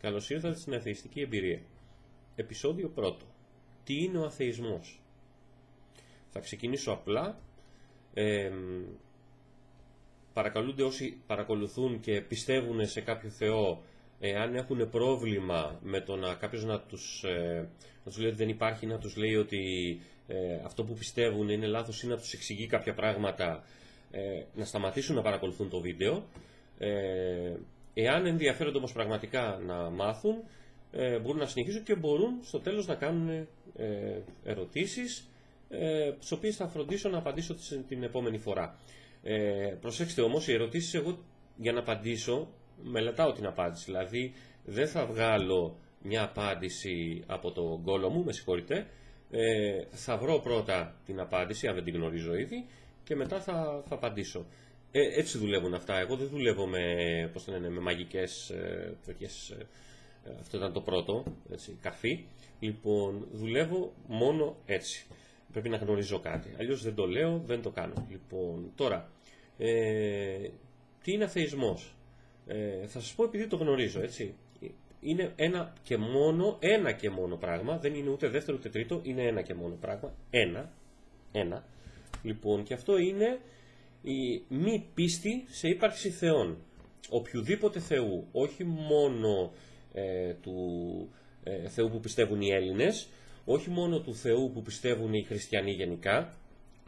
Καλώς ήρθατε στην Αθεϊστική Εμπειρία. Επεισόδιο 1. Τι είναι ο αθεϊσμός? Θα ξεκινήσω απλά. Παρακαλούνται όσοι παρακολουθούν και πιστεύουν σε κάποιο Θεό, αν έχουν πρόβλημα με το να κάποιος να τους λέει ότι δεν υπάρχει, να τους λέει ότι αυτό που πιστεύουν είναι λάθος ή να τους εξηγεί κάποια πράγματα, να σταματήσουν να παρακολουθούν το βίντεο. Εάν ενδιαφέρονται όμως πραγματικά να μάθουν, μπορούν να συνεχίσουν και μπορούν στο τέλος να κάνουν ερωτήσεις, τις οποίες θα φροντίσω να απαντήσω την επόμενη φορά. Προσέξτε όμως, οι ερωτήσεις εγώ για να απαντήσω μελετάω την απάντηση. Δηλαδή δεν θα βγάλω μια απάντηση από το γκόλο μου, με συγχωρείτε. Θα βρω πρώτα την απάντηση, αν δεν την γνωρίζω ήδη, και μετά θα απαντήσω. Έτσι δουλεύουν αυτά. Εγώ δεν δουλεύω με μαγικές τέτοιες. Αυτό ήταν το πρώτο, έτσι, καρφί. Λοιπόν, δουλεύω μόνο έτσι. Πρέπει να γνωρίζω κάτι. Αλλιώς δεν το λέω, δεν το κάνω. Λοιπόν, τώρα, τι είναι αθεϊσμός? Θα σας πω επειδή το γνωρίζω, έτσι. Είναι ένα και μόνο πράγμα. Δεν είναι ούτε δεύτερο ούτε τρίτο, είναι ένα και μόνο πράγμα. Ένα. Λοιπόν, και αυτό είναι η μη πίστη σε ύπαρξη θεών. Οποιουδήποτε θεού, όχι μόνο του θεού που πιστεύουν οι Έλληνες, όχι μόνο του θεού που πιστεύουν οι χριστιανοί γενικά,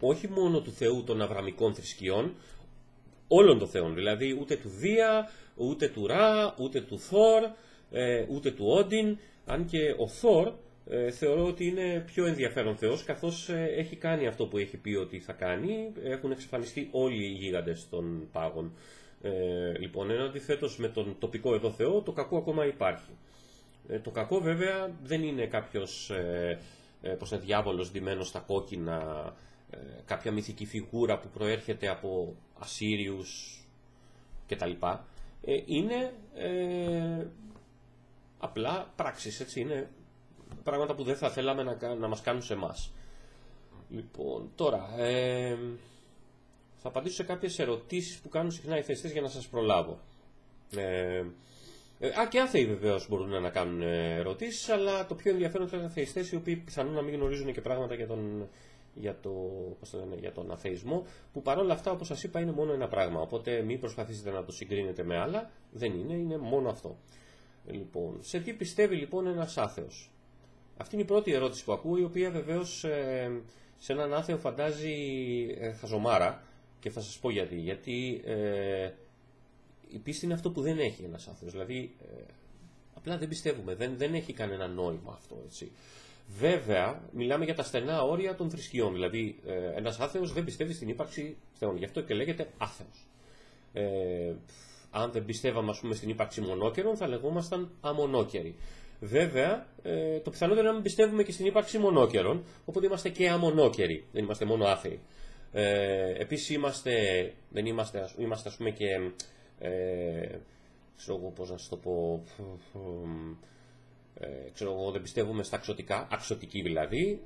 όχι μόνο του θεού των αβραμικών θρησκειών, όλων των θεών, δηλαδή ούτε του Δία, ούτε του Ρα, ούτε του Θόρ, ούτε του Όντιν, αν και ο Θόρ θεωρώ ότι είναι πιο ενδιαφέρον θεός, καθώς έχει κάνει αυτό που έχει πει ότι θα κάνει. Έχουν εξαφανιστεί όλοι οι γίγαντες των πάγων. Λοιπόν, ενώ αντιθέτως με τον τοπικό εδώ θεό, το κακό ακόμα υπάρχει. Το κακό βέβαια δεν είναι κάποιος διάβολος ντυμένος στα κόκκινα, κάποια μυθική φιγούρα που προέρχεται από Ασσύριους κτλ. Είναι απλά πράξεις, έτσι, είναι πράγματα που δεν θα θέλαμε να μας κάνουν σε εμάς. Λοιπόν, τώρα, θα απαντήσω σε κάποιες ερωτήσεις που κάνουν συχνά οι θεϊστές για να σας προλάβω. Και άθεοι βεβαίως μπορούν να κάνουν ερωτήσεις, αλλά το πιο ενδιαφέρον θα είναι θεϊστές οι οποίοι πιθανόν να μην γνωρίζουν και πράγματα για τον αθεϊσμό, που παρόλα αυτά, όπως σας είπα, είναι μόνο ένα πράγμα. Οπότε μην προσπαθήσετε να το συγκρίνετε με άλλα, δεν είναι μόνο αυτό. Λοιπόν, σε τι πιστεύει λοιπόν ένας άθεος? Αυτή είναι η πρώτη ερώτηση που ακούω, η οποία βεβαίως σε έναν άθεο φαντάζει χαζομάρα, και θα σας πω γιατί. Γιατί η πίστη είναι αυτό που δεν έχει ένας άθεος. Δηλαδή, απλά δεν πιστεύουμε, δεν έχει κανένα νόημα αυτό, έτσι. Βέβαια, μιλάμε για τα στενά όρια των θρησκειών. Δηλαδή, ένας άθεος δεν πιστεύει στην ύπαρξη θεών. Γι' αυτό και λέγεται άθεος. Αν δεν πιστεύαμε, ας πούμε, στην ύπαρξη μονόκερων, θα λεγόμασταν αμονόκεροι. Βέβαια, το πιθανότερο είναι να μην πιστεύουμε και στην ύπαρξη μονόκερων, οπότε είμαστε και αμονόκεροι. Δεν είμαστε μόνο άθεοι. Επίσης, είμαστε ας πούμε και. Ξέρω εγώ πώς να σας το πω. Ξέρω εγώ, δεν πιστεύουμε στα αξωτικά, αξωτικοί δηλαδή.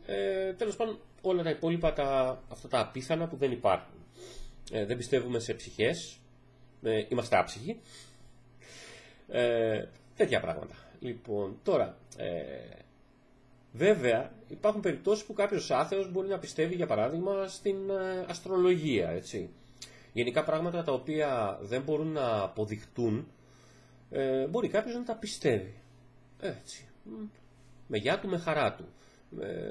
Τέλος πάντων, όλα τα υπόλοιπα, αυτά τα απίθανα που δεν υπάρχουν. Δεν πιστεύουμε σε ψυχές. Είμαστε άψυχοι. Τέτοια πράγματα. Λοιπόν, τώρα, βέβαια υπάρχουν περιπτώσεις που κάποιος άθεος μπορεί να πιστεύει, για παράδειγμα, στην αστρολογία, έτσι. Γενικά πράγματα τα οποία δεν μπορούν να αποδειχτούν, μπορεί κάποιος να τα πιστεύει. Έτσι. Με γεια του, με χαρά του.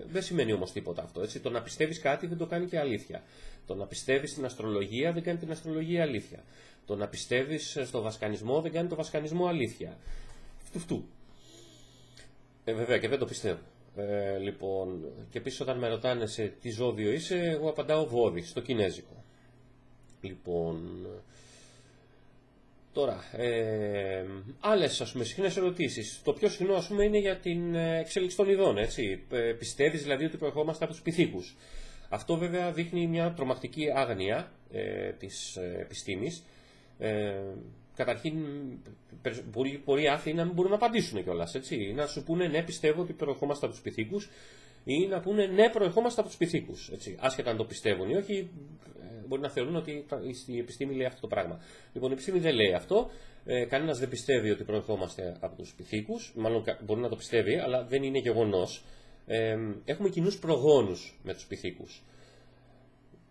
Δεν σημαίνει όμως τίποτα αυτό, έτσι. Το να πιστεύεις κάτι δεν το κάνει και αλήθεια. Το να πιστεύεις στην αστρολογία δεν κάνει την αστρολογία αλήθεια. Το να πιστεύεις στο βασκανισμό δεν κάνει το βασκανισμό αλήθεια. Φτου. Βέβαια, και δεν το πιστεύω. Λοιπόν, και επίσης όταν με ρωτάνε σε τι ζώδιο είσαι, εγώ απαντάω Βόδι, στο κινέζικο. Λοιπόν, τώρα, άλλες, ας πούμε, συχνές ερωτήσεις. Το πιο συχνό, ας πούμε, είναι για την εξέλιξη των ειδών, έτσι. Πιστεύεις δηλαδή ότι προερχόμαστε από τους Πυθίκους? Αυτό βέβαια δείχνει μια τρομακτική άγνοια της επιστήμης. Καταρχήν, πολλοί άθεοι να μην μπορούν να απαντήσουν κιόλας, έτσι. Να σου πούνε ναι, πιστεύω ότι προερχόμαστε από τους Πυθίκους, ή να πούνε ναι, προερχόμαστε από τους Πυθίκους, έτσι. Άσχετα αν το πιστεύουν ή όχι, μπορεί να θεωρούν ότι η επιστήμη λέει αυτό το πράγμα. Λοιπόν, η επιστήμη δεν λέει αυτό. Κανένας δεν πιστεύει ότι προερχόμαστε από τους πυθίκους. Μάλλον μπορεί να το πιστεύει, αλλά δεν είναι γεγονός. Έχουμε κοινούς προγόνους με τους πυθίκους.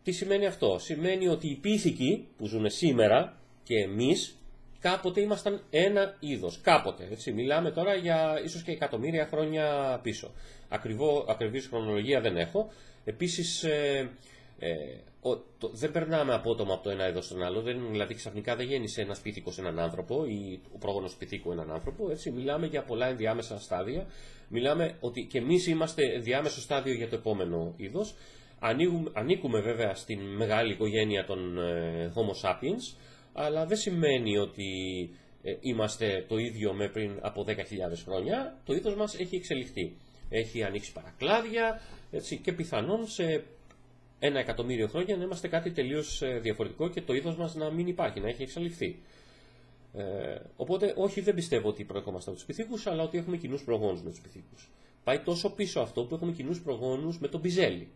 Τι σημαίνει αυτό? Σημαίνει ότι οι πίθηκοι που ζουν σήμερα και εμείς κάποτε ήμασταν ένα είδος. Κάποτε. Έτσι. Μιλάμε τώρα για ίσως και εκατομμύρια χρόνια πίσω. Ακριβής χρονολογία δεν έχω. Επίσης, δεν περνάμε απότομα από το ένα είδος στον άλλο. Δηλαδή, ξαφνικά δεν γέννησε ένας πίθηκος έναν άνθρωπο ή ο πρόγονος πυθίκου έναν άνθρωπο. Έτσι. Μιλάμε για πολλά ενδιάμεσα στάδια. Μιλάμε ότι και εμείς είμαστε ενδιάμεσο στάδιο για το επόμενο είδος. Ανήκουμε βέβαια στην μεγάλη οικογένεια των Homo sapiens, αλλά δεν σημαίνει ότι είμαστε το ίδιο με πριν από 10.000 χρόνια. Το είδος μας έχει εξελιχθεί. Έχει ανοίξει παρακλάδια, έτσι, και πιθανόν σε 1 εκατομμύριο χρόνια να είμαστε κάτι τελείως διαφορετικό και το είδος μας να μην υπάρχει, να έχει εξαλειφθεί. Οπότε, όχι, δεν πιστεύω ότι προέρχομαστε από τους πυθίκους, αλλά ότι έχουμε κοινούς προγόνους με τους πυθίκους. Πάει τόσο πίσω αυτό που έχουμε κοινούς προγόνους με τον μπιζέλι.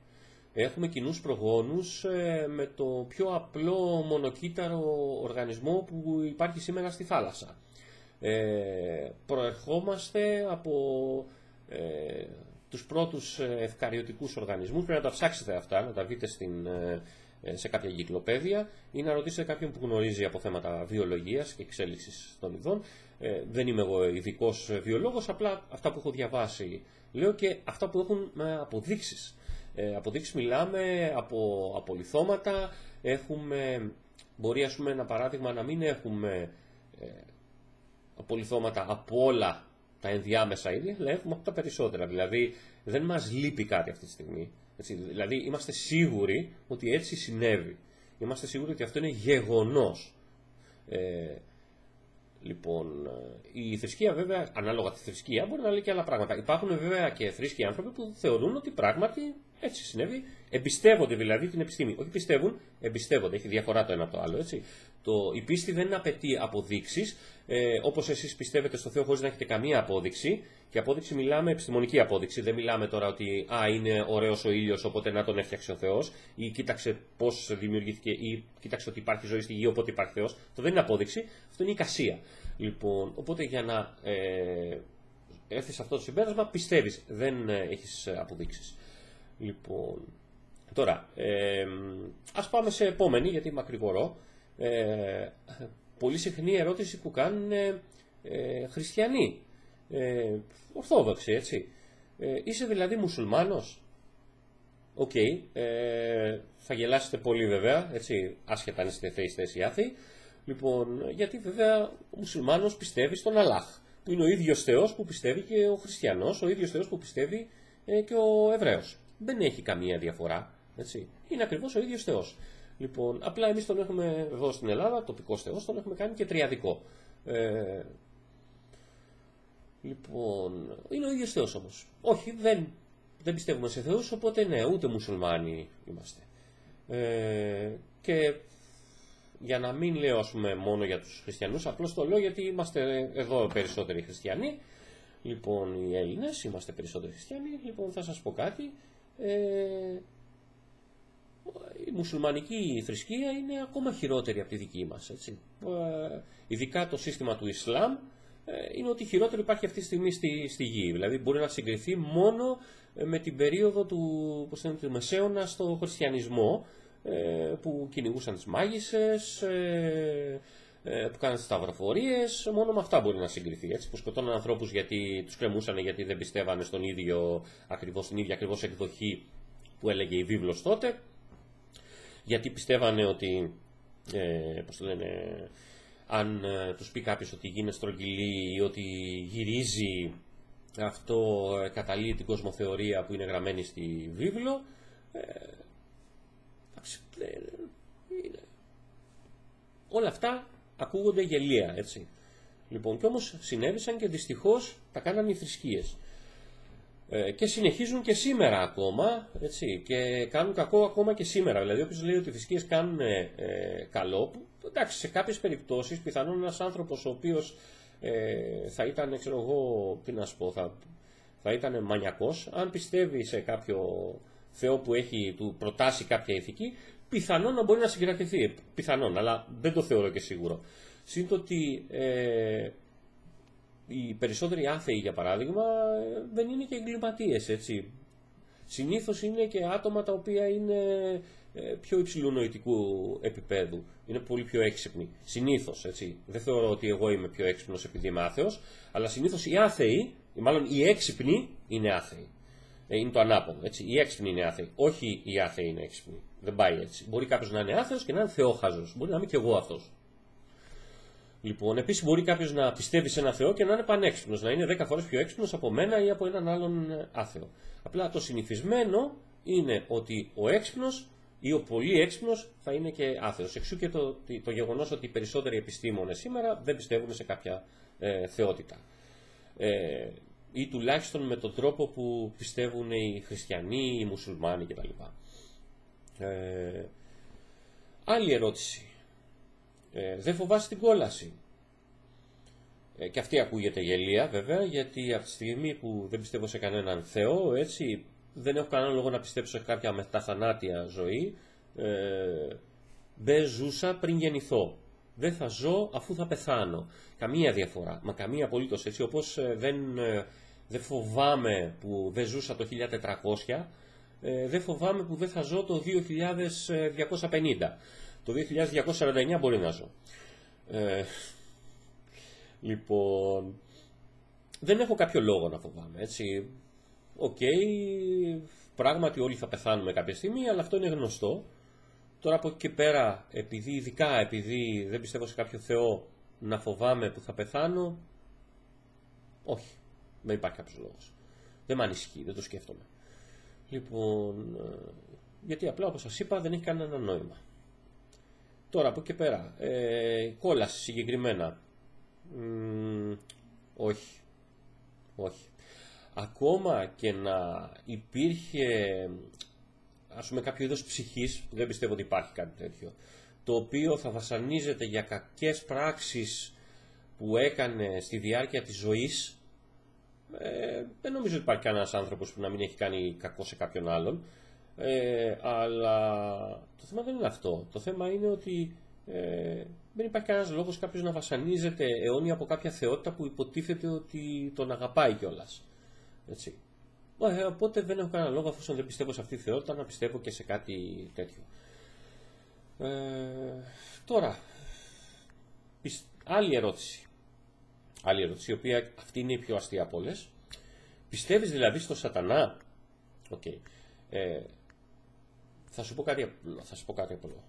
Έχουμε κοινούς προγόνους με το πιο απλό μονοκύτταρο οργανισμό που υπάρχει σήμερα στη θάλασσα. Προερχόμαστε από τους πρώτους ευκαριωτικούς οργανισμούς. Πρέπει να τα ψάξετε αυτά, να τα δείτε σε κάποια εγκυκλοπαίδεια ή να ρωτήσετε κάποιον που γνωρίζει από θέματα βιολογίας και εξέλιξης των ειδών. Δεν είμαι εγώ ειδικός βιολόγος, απλά αυτά που έχω διαβάσει λέω και αυτά που έχουν αποδείξεις. Αποδείξεις μιλάμε από απολιθώματα, μπορεί ας πούμε ένα παράδειγμα να μην έχουμε απολιθώματα από όλα τα ενδιάμεσα είδη, αλλά έχουμε από τα περισσότερα. Δηλαδή δεν μας λείπει κάτι αυτή τη στιγμή. Έτσι, δηλαδή είμαστε σίγουροι ότι έτσι συνέβη. Είμαστε σίγουροι ότι αυτό είναι γεγονός. Λοιπόν, η θρησκεία βέβαια, ανάλογα τη θρησκεία, μπορεί να λέει και άλλα πράγματα. Υπάρχουν βέβαια και θρήσκοι άνθρωποι που θεωρούν ότι πράγματι έτσι συνέβη. Εμπιστεύονται δηλαδή την επιστήμη. Όχι πιστεύουν, εμπιστεύονται. Έχει διαφορά το ένα από το άλλο. Έτσι. Η πίστη δεν απαιτεί αποδείξεις. Όπως εσείς πιστεύετε στο Θεό χωρίς να έχετε καμία απόδειξη. Και απόδειξη μιλάμε επιστημονική απόδειξη. Δεν μιλάμε τώρα ότι είναι ωραίος ο ήλιος, οπότε να τον έφτιαξε ο Θεός. Ή κοίταξε πώς δημιουργήθηκε, ή κοίταξε ότι υπάρχει ζωή στη γη, οπότε υπάρχει Θεός. Αυτό δεν είναι απόδειξη. Αυτό είναι εικασία. Λοιπόν, οπότε για να έρθεις σε αυτό το συμπέρασμα, πιστεύεις. Δεν έχεις αποδείξεις. Λοιπόν, τώρα, ας πάμε σε επόμενη, γιατί μακρηγορώ. Πολύ συχνή ερώτηση που κάνουν χριστιανοί, ορθόδοξοι, έτσι. Είσαι δηλαδή μουσουλμάνος? Οκ, θα γελάσετε πολύ βέβαια, έτσι, άσχετα αν είστε θεϊστές ή άθεοι. Λοιπόν, γιατί βέβαια ο μουσουλμάνος πιστεύει στον Αλλάχ, που είναι ο ίδιος Θεός που πιστεύει και ο χριστιανός, ο ίδιος Θεός που πιστεύει και ο Εβραίος. Δεν έχει καμία διαφορά, έτσι. Είναι ακριβώς ο ίδιος Θεός. Λοιπόν, απλά εμείς τον έχουμε εδώ στην Ελλάδα, τοπικός Θεός, τον έχουμε κάνει και τριαδικό. Λοιπόν, είναι ο ίδιος Θεός όμως. Όχι, δεν πιστεύουμε σε θεούς, οπότε ναι, ούτε μουσουλμάνοι είμαστε. Και για να μην λέω ας πούμε μόνο για τους χριστιανούς, απλώς το λέω γιατί είμαστε εδώ περισσότεροι χριστιανοί. Λοιπόν, οι Έλληνες είμαστε περισσότεροι χριστιανοί. Λοιπόν, θα σας πω κάτι. Η μουσουλμανική θρησκεία είναι ακόμα χειρότερη από τη δική μας. Έτσι. Ειδικά το σύστημα του Ισλάμ είναι ότι χειρότερο υπάρχει αυτή τη στιγμή στη γη. Δηλαδή μπορεί να συγκριθεί μόνο με την περίοδο του Μεσαίωνα στο χριστιανισμό, που κυνηγούσαν τις μάγισσες, που κάναν τις σταυροφορίες. Μόνο με αυτά μπορεί να συγκριθεί. Έτσι, που σκοτώναν ανθρώπους γιατί τους κρεμούσαν, γιατί δεν πιστεύανε στην ίδια ακριβώς εκδοχή που έλεγε η βίβλος τότε. Γιατί πιστεύανε ότι, αν τους πει κάποιος ότι γίνει στρογγυλή ή ότι γυρίζει, αυτό καταλύει την κοσμοθεωρία που είναι γραμμένη στη βίβλο. Όλα αυτά ακούγονται γελία, έτσι. Λοιπόν, και όμως συνέβησαν και δυστυχώς τα κάνανε οι θρησκείες. Και συνεχίζουν και σήμερα ακόμα, έτσι, και κάνουν κακό ακόμα και σήμερα. Δηλαδή, όποιος λέει ότι οι θρησκείες κάνουν καλό, που, εντάξει, σε κάποιες περιπτώσεις, πιθανόν ένας άνθρωπος ο οποίος θα ήταν, ξέρω εγώ, τι να σου πω, θα ήταν μανιακός, αν πιστεύει σε κάποιο Θεό που έχει του προτάσει κάποια ηθική, πιθανόν να μπορεί να συγκρατηθεί. Πιθανόν, αλλά δεν το θεωρώ και σίγουρο. Συν το ότι οι περισσότεροι άθεοι, για παράδειγμα, δεν είναι και εγκληματίες, έτσι. Συνήθως είναι και άτομα τα οποία είναι πιο υψηλού νοητικού επίπεδου. Είναι πολύ πιο έξυπνοι. Συνήθως, έτσι. Δεν θεωρώ ότι εγώ είμαι πιο έξυπνος επειδή είμαι άθεος, αλλά συνήθως οι άθεοι, ή μάλλον οι έξυπνοι, είναι άθεοι. Είναι το ανάποδο, έτσι. Οι έξυπνοι είναι άθεοι. Όχι οι άθεοι είναι έξυπνοι. Δεν πάει έτσι. Μπορεί κάποιος να είναι άθεος και να είναι θεόχαζος. Μπορεί να είμαι και εγώ αυτός. Λοιπόν, επίσης μπορεί κάποιος να πιστεύει σε ένα Θεό και να είναι πανέξυπνος, να είναι 10 φορές πιο έξυπνος από μένα ή από έναν άλλον άθεο. Απλά το συνηθισμένο είναι ότι ο έξυπνος ή ο πολύ έξυπνος θα είναι και άθεος. Εξού και το γεγονός ότι οι περισσότεροι επιστήμονες σήμερα δεν πιστεύουν σε κάποια θεότητα. Ή τουλάχιστον με τον τρόπο που πιστεύουν οι χριστιανοί, οι μουσουλμάνοι κτλ. Άλλη ερώτηση. Δεν φοβάσαι την κόλαση? Και αυτή ακούγεται γελία βέβαια, γιατί από τη στιγμή που δεν πιστεύω σε κανέναν Θεό, έτσι, δεν έχω κανένα λόγο να πιστέψω σε κάποια μεταθανάτια ζωή. Δεν ζούσα πριν γεννηθώ. Δεν θα ζω αφού θα πεθάνω. Καμία διαφορά, μα καμία απολύτως, έτσι. Όπως δεν φοβάμαι που δεν ζούσα το 1400, δεν φοβάμαι που δεν θα ζω το 2250. Το 2249 μπορεί να ζω. Λοιπόν, δεν έχω κάποιο λόγο να φοβάμαι, έτσι. Οκ, πράγματι όλοι θα πεθάνουμε κάποια στιγμή, αλλά αυτό είναι γνωστό. Τώρα από εκεί και πέρα, ειδικά επειδή δεν πιστεύω σε κάποιο Θεό, να φοβάμαι που θα πεθάνω, όχι, δεν υπάρχει κάποιος λόγος. Δεν με ανησυχεί, δεν το σκέφτομαι. Λοιπόν, γιατί απλά όπως σας είπα δεν έχει κανένα νόημα. Τώρα από εκεί και πέρα, κόλαση συγκεκριμένα, όχι, όχι. Ακόμα και να υπήρχε, ας πούμε, κάποιο είδος ψυχής, που δεν πιστεύω ότι υπάρχει κάτι τέτοιο, το οποίο θα βασανίζεται για κακές πράξεις που έκανε στη διάρκεια της ζωής, δεν νομίζω ότι υπάρχει κανένας άνθρωπος που να μην έχει κάνει κακό σε κάποιον άλλον. Αλλά το θέμα δεν είναι αυτό. Το θέμα είναι ότι δεν υπάρχει κανένας λόγος κάποιος να βασανίζεται αιώνια από κάποια θεότητα που υποτίθεται ότι τον αγαπάει κιόλας. Έτσι. Οπότε δεν έχω κανένα λόγο, αφού δεν πιστεύω σε αυτή τη θεότητα, να πιστεύω και σε κάτι τέτοιο. Τώρα, άλλη ερώτηση. Άλλη ερώτηση, η οποία αυτή είναι η πιο αστεία από όλες. Πιστεύεις δηλαδή στο σατανά? Okay. Θα σου πω κάτι απλό.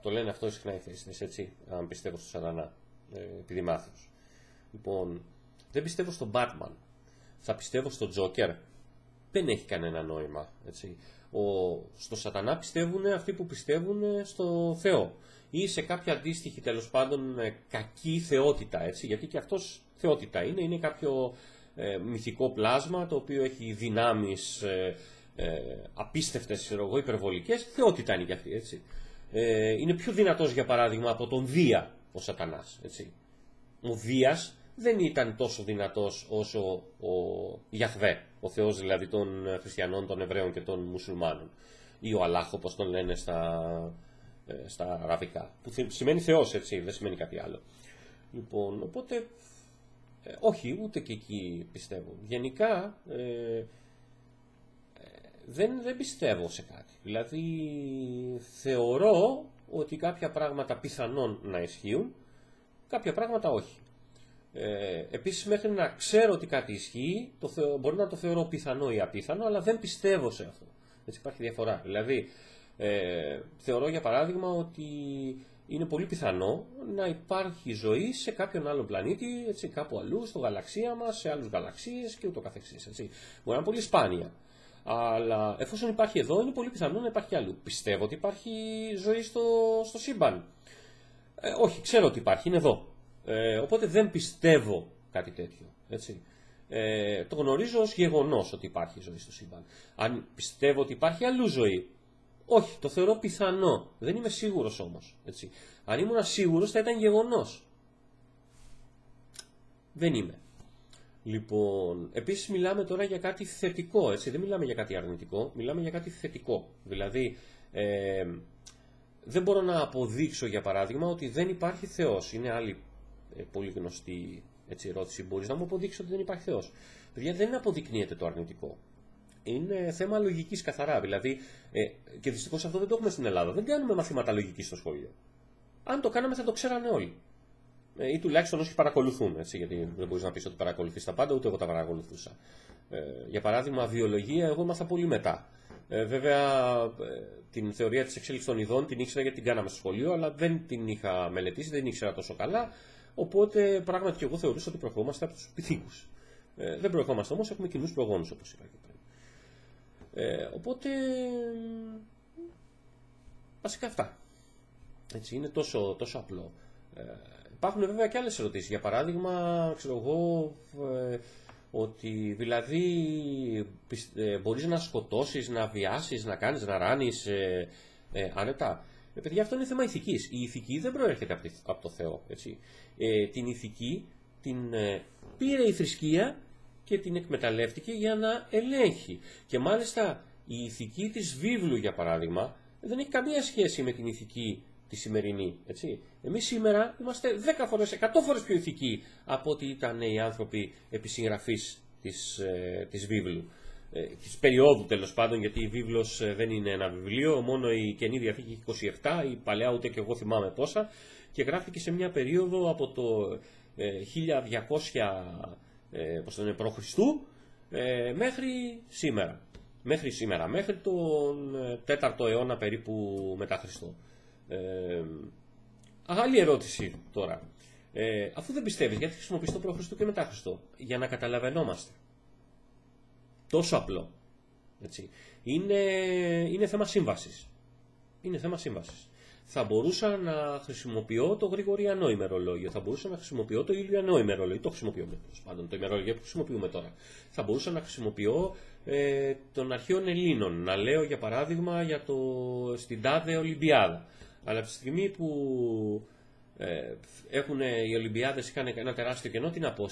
Το λένε αυτό συχνά οι θεϊστές, έτσι, αν πιστεύω στο σατανά, επειδή μάθος. Λοιπόν, δεν πιστεύω στον Batman. Θα πιστεύω στον Joker? Δεν έχει κανένα νόημα, έτσι. Στο σατανά πιστεύουν αυτοί που πιστεύουν στο Θεό ή σε κάποια αντίστοιχη, τέλος πάντων, κακή θεότητα, έτσι, γιατί και αυτός θεότητα είναι κάποιο μυθικό πλάσμα το οποίο έχει δυνάμεις απίστευτες, υπερβολικές. Θεότητα είναι και αυτή, έτσι. Είναι πιο δυνατός, για παράδειγμα, από τον Δία ο σατανάς, έτσι. Ο Δίας δεν ήταν τόσο δυνατός όσο ο Ιαχβέ, ο Θεός δηλαδή των χριστιανών, των Εβραίων και των Μουσουλμάνων, ή ο Αλλάχ, όπως τον λένε στα αραβικά, που σημαίνει Θεός, έτσι, δεν σημαίνει κάτι άλλο. Λοιπόν, οπότε όχι, ούτε και εκεί πιστεύω. Γενικά δεν πιστεύω σε κάτι. Δηλαδή θεωρώ ότι κάποια πράγματα πιθανόν να ισχύουν, κάποια πράγματα όχι. Επίσης, μέχρι να ξέρω ότι κάτι ισχύει, μπορεί να το θεωρώ πιθανό ή απίθανο, αλλά δεν πιστεύω σε αυτό. Έτσι υπάρχει διαφορά. Δηλαδή, θεωρώ για παράδειγμα ότι είναι πολύ πιθανό να υπάρχει ζωή σε κάποιον άλλο πλανήτη, έτσι, κάπου αλλού, στο γαλαξία μας, σε άλλους γαλαξίες και ούτω καθεξής. Έτσι. Μπορεί να είναι πολύ σπάνια. Αλλά εφόσον υπάρχει εδώ, είναι πολύ πιθανό να υπάρχει αλλού. Πιστεύω ότι υπάρχει ζωή στο σύμπαν? Όχι, ξέρω ότι υπάρχει, είναι εδώ. Οπότε δεν πιστεύω κάτι τέτοιο. Έτσι. Το γνωρίζω ως γεγονός ότι υπάρχει ζωή στο σύμπαν. Αν πιστεύω ότι υπάρχει αλλού ζωή, όχι, το θεωρώ πιθανό. Δεν είμαι σίγουρος όμως. Έτσι. Αν ήμουν σίγουρος θα ήταν γεγονός. Δεν είμαι. Λοιπόν, επίσης μιλάμε τώρα για κάτι θετικό, έτσι. Δεν μιλάμε για κάτι αρνητικό, μιλάμε για κάτι θετικό. Δηλαδή, Δεν μπορώ να αποδείξω, για παράδειγμα, ότι δεν υπάρχει Θεός. Είναι άλλη πολύ γνωστή ερώτηση. Μπορείς να μου αποδείξεις ότι δεν υπάρχει Θεός? Παιδιά, δεν αποδεικνύεται το αρνητικό. Είναι θέμα λογικής καθαρά. Δηλαδή, και δυστυχώς αυτό δεν το έχουμε στην Ελλάδα. Δεν κάνουμε μαθήματα λογικής στο σχολείο. Αν το κάναμε, θα το ξέρανε όλοι. Ή τουλάχιστον όσοι παρακολουθούν. Έτσι, γιατί δεν μπορείς να πεις ότι παρακολουθείς τα πάντα, ούτε εγώ τα παρακολουθούσα. Για παράδειγμα, βιολογία, εγώ έμαθα πολύ μετά. Βέβαια, την θεωρία της εξέλιξης των ειδών την ήξερα γιατί την κάναμε στο σχολείο, αλλά δεν την είχα μελετήσει, δεν ήξερα τόσο καλά. Οπότε, πράγματι και εγώ θεωρούσα ότι προερχόμαστε από τους πυθίκους. Δεν προερχόμαστε όμως, έχουμε κοινούς προγόνους, όπως είπα και πριν. Οπότε, βασικά αυτά. Έτσι, είναι τόσο απλό. Υπάρχουν βέβαια και άλλες ερωτήσεις. Για παράδειγμα, ξέρω εγώ, ότι δηλαδή μπορείς να σκοτώσεις, να βιάσεις, να κάνεις, να ράνεις άνετα. Παιδιά, αυτό είναι θέμα ηθικής. Η ηθική δεν προέρχεται από το Θεό. Έτσι. Την ηθική την πήρε η θρησκεία και την εκμεταλλεύτηκε για να ελέγχει. Και μάλιστα η ηθική της βίβλου, για παράδειγμα, δεν έχει καμία σχέση με την ηθική τη σημερινή. Έτσι. Εμείς σήμερα είμαστε 10 φορές, 100 φορές πιο ηθικοί από ό,τι ήταν οι άνθρωποι επισυγγραφής της βίβλου. Της περίοδου, τέλος πάντων, γιατί η βίβλος δεν είναι ένα βιβλίο, μόνο η Καινή Διαθήκη 27, η Παλαιά ούτε και εγώ θυμάμαι πόσα, και γράφτηκε σε μια περίοδο από το 1200 π.Χ. Μέχρι σήμερα. Μέχρι τον 4ο αιώνα περίπου μετά Χριστό. Άλλη ερώτηση τώρα. Αφού δεν πιστεύεις, γιατί χρησιμοποιείς το π.Χ. και μετά Χριστό? Για να καταλαβαίνόμαστε. Τόσο απλό. Έτσι. Είναι θέμα σύμβασης. Είναι θέμα σύμβασης. Θα μπορούσα να χρησιμοποιώ το Γρηγοριανό ημερολόγιο, θα μπορούσα να χρησιμοποιώ το Ιουλιανό ημερολόγιο, το χρησιμοποιούμε τέλος πάντων, το ημερολόγιο που χρησιμοποιούμε τώρα. Θα μπορούσα να χρησιμοποιώ των αρχαίων Ελλήνων, να λέω για παράδειγμα στην τάδε Ολυμπιάδα. Αλλά από τη στιγμή που οι Ολυμπιάδες είχαν ένα τεράστιο κενό, τι να πω,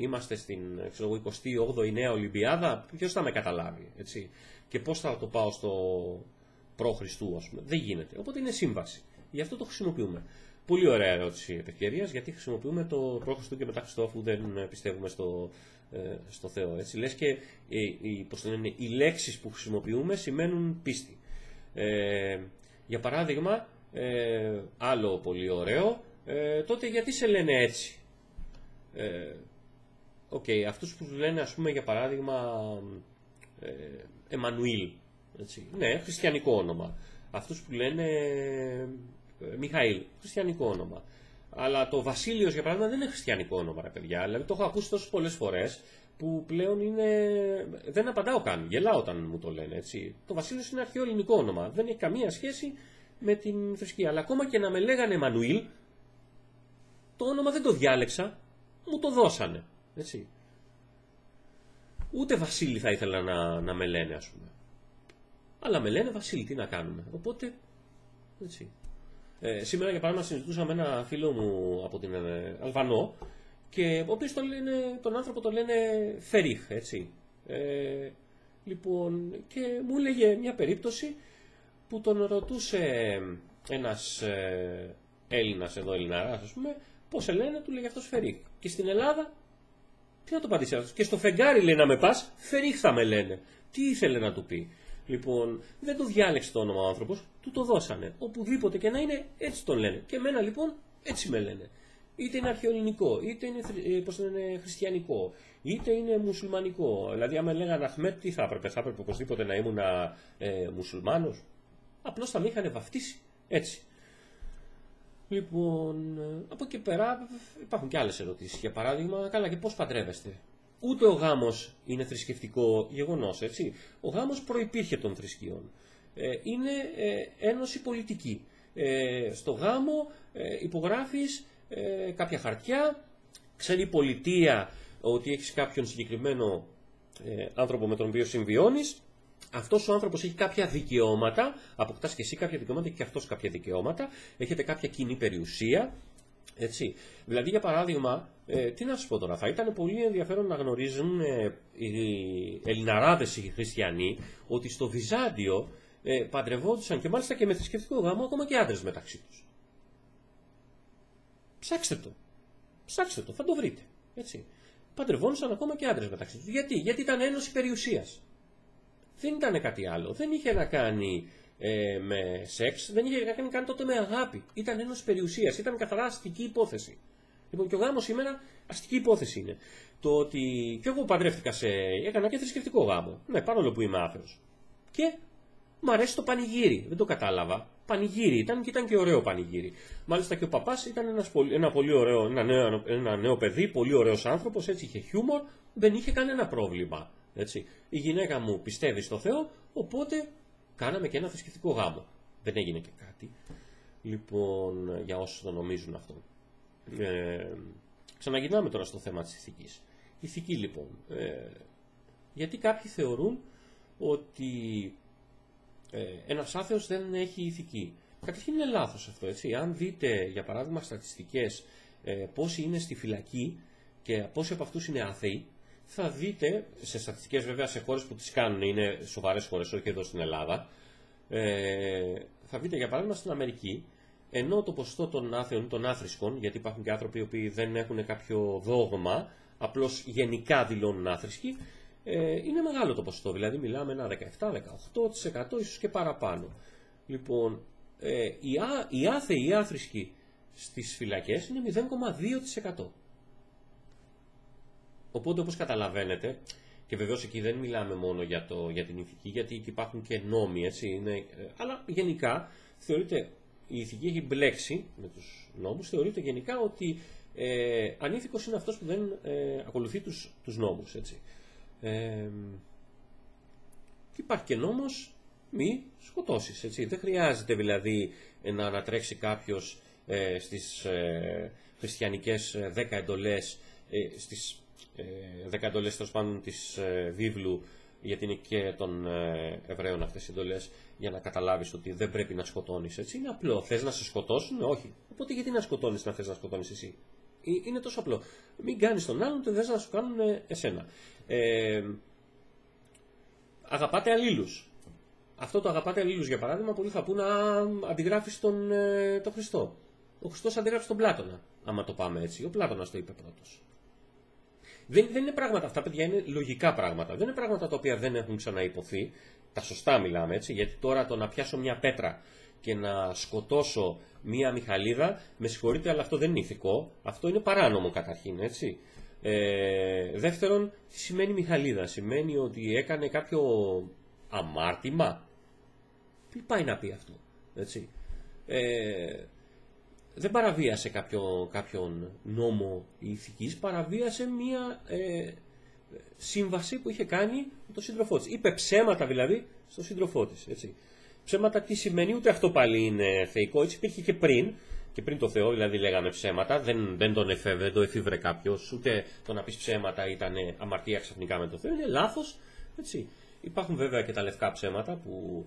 είμαστε στην 28η Νέα Ολυμπιάδα, ποιος θα με καταλάβει, έτσι, και πώς θα το πάω στο π.Χ., ας πούμε? Δεν γίνεται. Οπότε είναι σύμβαση. Γι' αυτό το χρησιμοποιούμε. Πολύ ωραία ερώτηση επ' ευκαιρίας, γιατί χρησιμοποιούμε το π.Χ. και μετά Χριστό, αφού δεν πιστεύουμε στο Θεό. Έτσι. Λες και οι λέξεις που χρησιμοποιούμε σημαίνουν πίστη. Για παράδειγμα, άλλο πολύ ωραίο, τότε γιατί σε λένε έτσι? Αυτούς που λένε, ας πούμε, για παράδειγμα, Εμμανουήλ. Έτσι. Ναι, χριστιανικό όνομα. Αυτούς που λένε Μιχαήλ, χριστιανικό όνομα. Αλλά το Βασίλειος, για παράδειγμα, δεν είναι χριστιανικό όνομα, ρε παιδιά. Δηλαδή το έχω ακούσει τόσες πολλές φορές που πλέον δεν απαντάω καν. Γελάω όταν μου το λένε. Έτσι. Το Βασίλειος είναι αρχαίο ελληνικό όνομα. Δεν έχει καμία σχέση με την θρησκεία. Αλλά ακόμα και να με λέγανε Εμμανουήλ, το όνομα δεν το διάλεξα, μου το δώσανε. Έτσι. Ούτε Βασίλη θα ήθελα να με λένε, ας πούμε. Αλλά με λένε Βασίλη, τι να κάνουμε. Οπότε, έτσι. Σήμερα, για παράδειγμα, συζητούσα με ένα φίλο μου από την Αλβανό, και ο οποίος τον άνθρωπο το λένε Φερίχ, έτσι. Λοιπόν, και μου έλεγε μια περίπτωση που τον ρωτούσε ένας Έλληνας εδώ, Ελληναράς, ας πούμε, πώς σε λένε, του λέγε αυτός Φερίχ. Και στην Ελλάδα, τι να το πατήσει αυτός? Και στο φεγγάρι, λέει, να με πας, Φερίχ θα με λένε. Τι ήθελε να του πει? Λοιπόν, δεν το διάλεξε το όνομα ο άνθρωπος, του το δώσανε. Οπουδήποτε και να είναι, έτσι τον λένε. Και εμένα λοιπόν έτσι με λένε. Είτε είναι αρχαιοελληνικό, είτε είναι χριστιανικό, είτε είναι μουσουλμανικό. Δηλαδή, αν με λέγανε Αχμέτ, τι θα έπρεπε? Θα έπρεπε οπωσδήποτε να ήμουν μουσουλμάνος? Απλώς θα με είχαν βαφτίσει έτσι. Λοιπόν, από εκεί πέρα υπάρχουν και άλλες ερωτήσεις. Για παράδειγμα, καλά, και πώς παντρεύεστε? Ούτε ο γάμος είναι θρησκευτικό γεγονός, έτσι. Ο γάμος προϋπήρχε των θρησκειών. Είναι ένωση πολιτική. Στο γάμο υπογράφεις κάποια χαρτιά, ξέρει η πολιτεία ότι έχεις κάποιον συγκεκριμένο άνθρωπο με τον οποίο συμβιώνεις. Αυτός ο άνθρωπος έχει κάποια δικαιώματα, αποκτάς και εσύ κάποια δικαιώματα και αυτός κάποια δικαιώματα, έχετε κάποια κοινή περιουσία. Έτσι. Δηλαδή, για παράδειγμα, τι να σας πω τώρα, θα ήταν πολύ ενδιαφέρον να γνωρίζουν οι Ελληναράδες, οι χριστιανοί, ότι στο Βυζάντιο παντρευόντουσαν και μάλιστα και με θρησκευτικό γάμο ακόμα και άντρες μεταξύ τους. Ψάξτε το, θα το βρείτε. Έτσι. Παντρευόντουσαν ακόμα και άντρες μεταξύ τους. Γιατί ήταν ένωση περιουσίας. Δεν ήταν κάτι άλλο. Δεν είχε να κάνει με σεξ, δεν είχε να κάνει καν τότε με αγάπη. Ήταν ένωση περιουσίας, ήταν καθαρά αστική υπόθεση. Λοιπόν, και ο γάμος σήμερα αστική υπόθεση είναι. Το ότι και εγώ παντρεύτηκα έκανα και θρησκευτικό γάμο. Ναι, παρόλο που είμαι άθεος. Και μου αρέσει το πανηγύρι. Δεν το κατάλαβα. Πανηγύρι ήταν και ήταν και ωραίο πανηγύρι. Μάλιστα και ο παπάς ήταν ένα πολύ ωραίο, ένα νέο παιδί, πολύ ωραίος άνθρωπος, έτσι είχε χιούμορ, δεν είχε κανένα πρόβλημα. Έτσι. Η γυναίκα μου πιστεύει στο Θεό, οπότε κάναμε και ένα θρησκευτικό γάμο. Δεν έγινε και κάτι. Λοιπόν, για όσους το νομίζουν αυτό. Ξαναγυρνάμε τώρα στο θέμα της ηθικής. Η ηθική λοιπόν. Γιατί κάποιοι θεωρούν ότι ένας άθεος δεν έχει ηθική. Καταρχήν είναι λάθος αυτό, έτσι. Αν δείτε, για παράδειγμα, στατιστικές πόσοι είναι στη φυλακή και πόσοι από αυτούς είναι άθεοι, θα δείτε, σε στατιστικές βέβαια σε χώρες που τις κάνουν, είναι σοβαρές χώρες, όχι εδώ στην Ελλάδα, θα δείτε για παράδειγμα στην Αμερική, ενώ το ποσοστό των άθεων, των άθρησκων, γιατί υπάρχουν και άνθρωποι που δεν έχουν κάποιο δόγμα, απλώς γενικά δηλώνουν άθρησκοι, είναι μεγάλο το ποσοστό, δηλαδή μιλάμε ένα 17-18%, ίσως και παραπάνω. Λοιπόν, οι άθεοι, οι άθρησκοι στις φυλακές είναι 0,2%. Οπότε, όπως καταλαβαίνετε, και βεβαίως εκεί δεν μιλάμε μόνο για την ηθική, γιατί εκεί υπάρχουν και νόμοι, έτσι, αλλά γενικά θεωρείται, η ηθική έχει μπλέξει με τους νόμους, θεωρείται γενικά ότι ανήθικος είναι αυτός που δεν ακολουθεί τους νόμους, έτσι. Και υπάρχει και νόμος μη σκοτώσεις, έτσι. Δεν χρειάζεται δηλαδή να ανατρέξει κάποιος στις χριστιανικές 10 εντολές, στις 10 εντολές τέλος πάντων της βίβλου, γιατί είναι και των Εβραίων αυτές οι εντολές, για να καταλάβεις ότι δεν πρέπει να σκοτώνεις, έτσι. Είναι απλό. Θες να σε σκοτώσουν? Όχι. Οπότε γιατί να σκοτώνεις να θες να σκοτώνεις εσύ? Είναι τόσο απλό. Μην κάνεις τον άλλον, δεν θες να σου κάνουν εσένα. Αγαπάτε αλλήλους. Αυτό το αγαπάτε αλλήλους, για παράδειγμα, πολλοί θα πούν να αντιγράφεις τον Χριστό. Ο Χριστός αντιγράφει τον Πλάτωνα, άμα το πάμε έτσι. Ο Πλάτωνας το είπε πρώτος. Δεν είναι πράγματα αυτά, παιδιά, είναι λογικά πράγματα. Δεν είναι πράγματα τα οποία δεν έχουν ξαναϋποθεί. Τα σωστά μιλάμε, έτσι. Γιατί τώρα το να πιάσω μια πέτρα και να σκοτώσω μια μιχαλίδα, με συγχωρείτε, αλλά αυτό δεν είναι ηθικό. Αυτό είναι παράνομο καταρχήν, έτσι. Δεύτερον, τι σημαίνει μιχαλίδα? Σημαίνει ότι έκανε κάποιο αμάρτημα. Τι πάει να πει αυτό, έτσι. Δεν παραβίασε κάποιον νόμο ηθικής, παραβίασε μία σύμβαση που είχε κάνει με τον σύντροφό της. Είπε ψέματα δηλαδή στον σύντροφό της, έτσι. Ψέματα τι σημαίνει? Ούτε αυτό πάλι είναι θεϊκό, έτσι υπήρχε και πριν το Θεό, δηλαδή λέγαμε ψέματα, δεν το εφήβρε κάποιος, ούτε το να πεις ψέματα ήταν αμαρτία ξαφνικά με το Θεό, είναι λάθος, έτσι. Υπάρχουν βέβαια και τα λευκά ψέματα που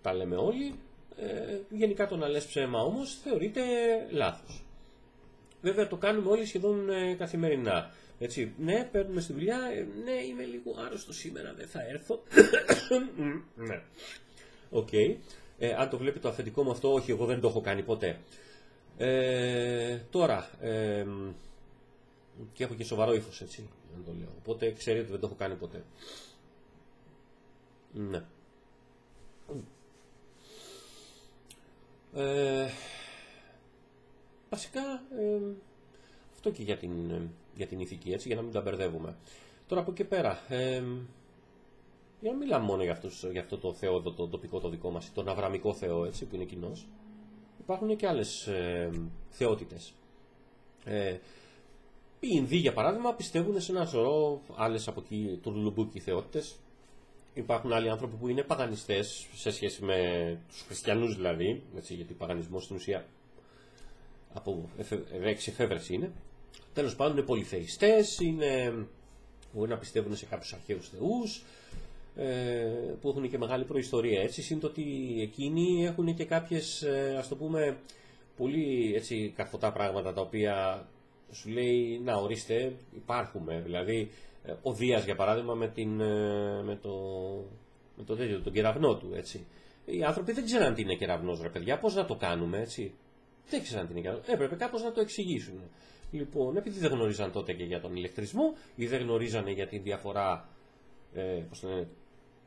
τα λέμε όλοι. Γενικά το να λες ψέμα όμως θεωρείται λάθος. Βέβαια το κάνουμε όλοι σχεδόν καθημερινά. Έτσι, ναι, παίρνουμε στη δουλειά, ναι, είμαι λίγο άρρωστο σήμερα, δεν θα έρθω. Ναι. Οκ. Αν το βλέπει το αφεντικό μου αυτό, όχι, εγώ δεν το έχω κάνει ποτέ. Τώρα, και έχω και σοβαρό ύφος, έτσι, να το λέω. Οπότε ξέρετε ότι δεν το έχω κάνει ποτέ. Ναι. Βασικά αυτό και για την ηθική, έτσι, για να μην τα μπερδεύουμε. Τώρα από εκεί πέρα, για να μιλάμε μόνο για αυτό το Θεό, το τοπικό το δικό μας, τον Αβραμικό Θεό, έτσι, που είναι κοινός, υπάρχουν και άλλες θεότητες. Οι Ινδοί, για παράδειγμα, πιστεύουν σε ένα σωρό άλλες από εκεί τουρλουμπούκι θεότητες. Υπάρχουν άλλοι άνθρωποι που είναι παγανιστές σε σχέση με τους χριστιανούς δηλαδή, έτσι, γιατί ο παγανισμός στην ουσία από εξεφεύρεση είναι. Τέλος πάντων είναι πολυθεϊστές, μπορεί να πιστεύουν σε κάποιους αρχαίους θεούς, που έχουν και μεγάλη προϊστορία. Έτσι, σύντο ότι εκείνοι έχουν και κάποιες, ας το πούμε, πολύ έτσι, καθωτά πράγματα τα οποία σου λέει, να ορίστε, υπάρχουμε. Δηλαδή, ο Δίας, για παράδειγμα, με τον κεραυνό του, έτσι. Οι άνθρωποι δεν ξέραν τι είναι κεραυνός, ρε παιδιά, πώς να το κάνουμε, έτσι. Δεν ξέραν τι είναι κεραυνός. Έπρεπε κάπως να το εξηγήσουν. Λοιπόν, επειδή δεν γνωρίζαν τότε και για τον ηλεκτρισμό ή δεν γνωρίζανε για τη διαφορά